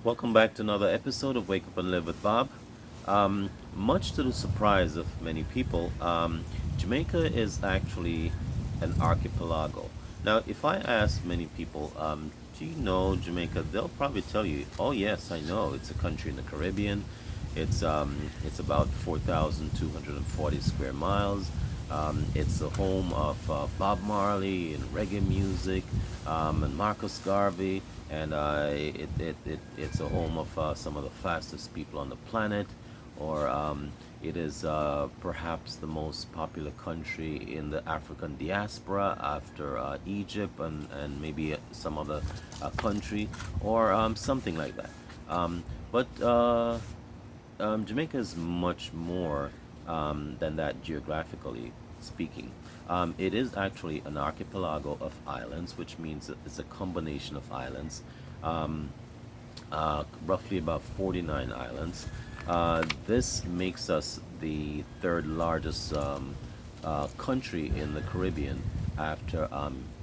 Welcome back to another episode of Wake Up and Live with Bob. Much to the surprise of many people, Jamaica is actually an archipelago. Now, if I ask many people, do you know Jamaica? They'll probably tell you, oh, yes, I know. It's a country in the Caribbean. It's about 4,240 square miles. It's the home of Bob Marley and reggae music, and Marcus Garvey, and it's a home of some of the fastest people on the planet, or it is perhaps the most popular country in the African diaspora after Egypt and maybe some other country, or something like that. But Jamaica is much more than that geographically speaking. It is actually an archipelago of islands, which means that it's a combination of islands, um, roughly about 49 islands. This makes us the third largest country in the Caribbean after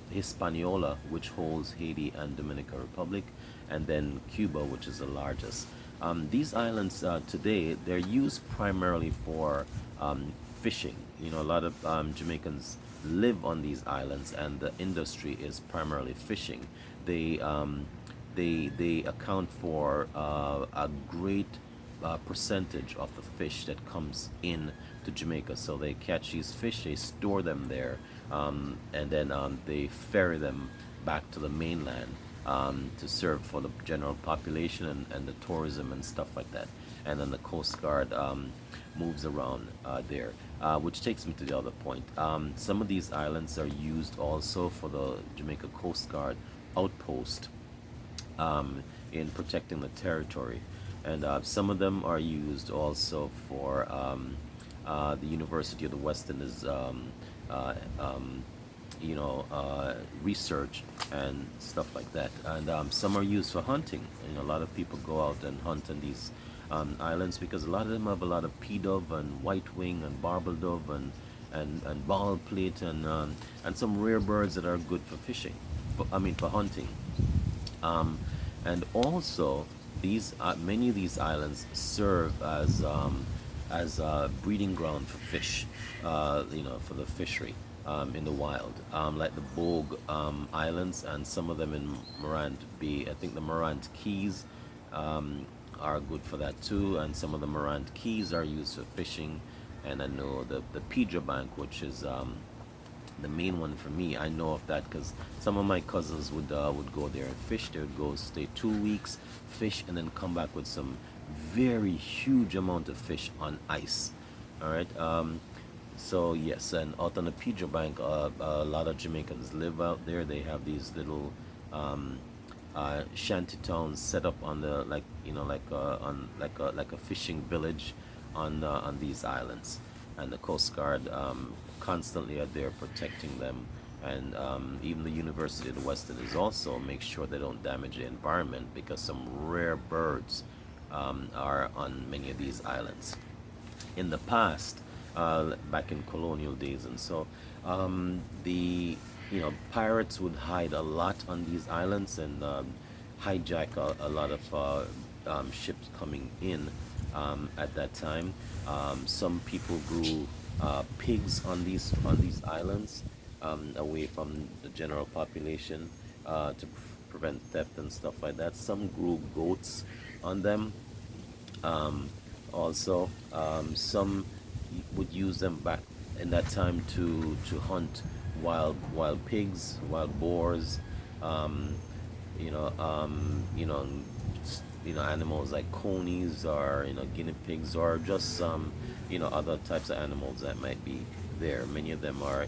Hispaniola, which holds Haiti and Dominican Republic, and then Cuba, which is the largest. These islands today, they're used primarily for fishing. You know, a lot of Jamaicans live on these islands, and the industry is primarily fishing. They they account for a great percentage of the fish that comes in to Jamaica. So they catch these fish, they store them there, and then they ferry them back to the mainland to serve for the general population and the tourism and stuff like that. And then the Coast Guard moves around there, which takes me to the other point. Some of these islands are used also for the Jamaica Coast Guard outpost in protecting the territory. And some of them are used also for the University of the West Indies, uh, um, research and stuff like that. And some are used for hunting. You know, a lot of people go out and hunt on these islands because a lot of them have a lot of pea dove and white wing and barbel dove and ball plate and some rare birds that are good for fishing. For hunting. Um, and also, these many of these islands serve as a breeding ground for fish, for the fishery in the wild, like the Bogue Islands and some of them in Morant Bay. I think the Morant Keys um, are good for that too, and some of the Morant Keys are used for fishing. And I know the Pedro Bank, which is the main one for me. I know of that because some of my cousins would go there and fish. They would go stay 2 weeks, fish, and then come back with some very huge amount of fish on ice. All right. So yes, and out on the Pedro Bank, a lot of Jamaicans live out there. They have these little um, shanty towns set up on the like a fishing village on these islands, and the Coast Guard constantly are there protecting them, and even the University of the West Indies also makes sure they don't damage the environment because some rare birds are on many of these islands. In the past, back in colonial days, and so the pirates would hide a lot on these islands and hijack a lot of ships coming in at that time. Some people grew pigs on these islands, away from the general population, to prevent theft and stuff like that. Some grew goats on them. Um, Also, some would use them back in that time to hunt wild pigs, wild boars, um, you know, animals like conies or guinea pigs or just some other types of animals that might be there. Many of them are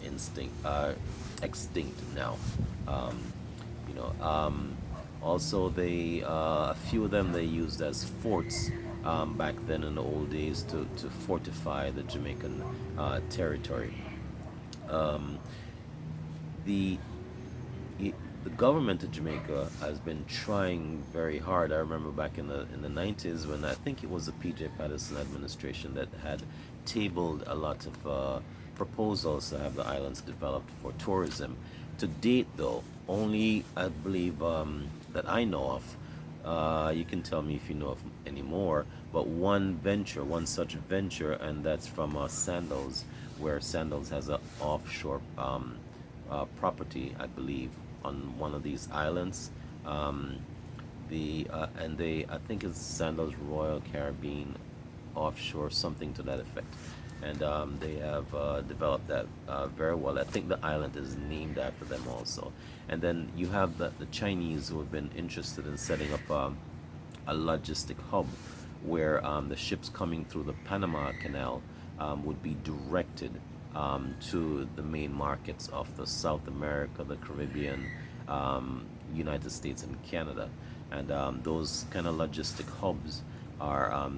extinct now. Um, you know, um, Also, they a few of them they used as forts back then in the old days to fortify the Jamaican territory. Um, the the government of Jamaica has been trying very hard. I remember back in the 90s when I think it was the PJ Patterson administration that had tabled a lot of proposals to have the islands developed for tourism. To date, though, only I believe that I know of, You can tell me if you know of any more, but one such venture, and that's from Sandals, where Sandals has a offshore property, I believe, on one of these islands. Um, and they, I think it's Sandals Royal Caribbean offshore, something to that effect. And they have developed that very well. I think the island is named after them also. And then you have the Chinese who have been interested in setting up a logistic hub where the ships coming through the Panama Canal would be directed to the main markets of the South America, the Caribbean, United States, and Canada. And those kind of logistic hubs are,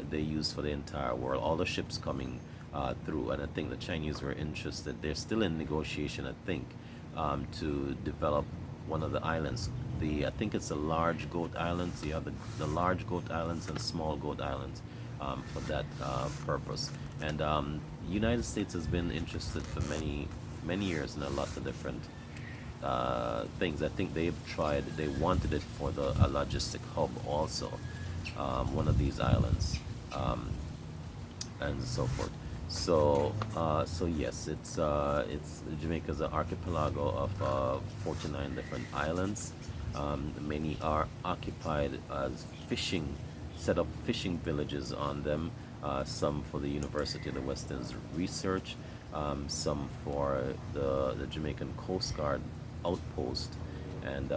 they use for the entire world. All the ships coming through, and I think the Chinese were interested. They're still in negotiation, I think, to develop one of the islands. I think it's the large goat islands. You have the large goat islands and small goat islands for that purpose. And United States has been interested for many years in a lot of different things. I think they've tried. They wanted it for the a logistic hub also, one of these islands, and so forth. So yes, it's Jamaica's an archipelago of 49 different islands. Many are occupied as fishing, set up fishing villages on them. Some for the University of the West Indies research, some for the Jamaican Coast Guard outpost, and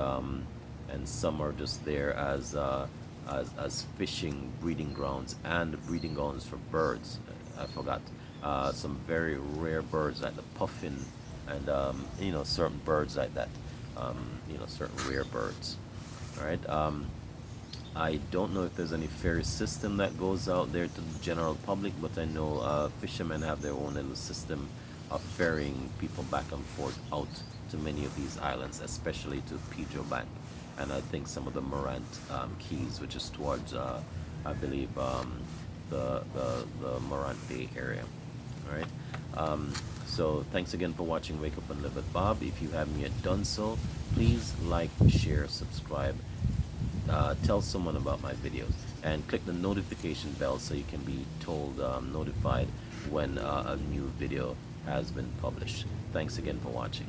some are just there as fishing breeding grounds and breeding grounds for birds. I forgot some very rare birds like the puffin, and certain birds like that. Certain rare birds. All right. I don't know if there's any ferry system that goes out there to the general public, but I know fishermen have their own little system of ferrying people back and forth out to many of these islands, especially to Pedro Bank, and I think some of the Morant Keys, which is towards, I believe, the Morant Bay area. All right. So thanks again for watching Wake Up and Live with Bob. If you haven't yet done so, please like, share, subscribe, tell someone about my videos, and click the notification bell so you can be told, notified when a new video has been published. Thanks again for watching.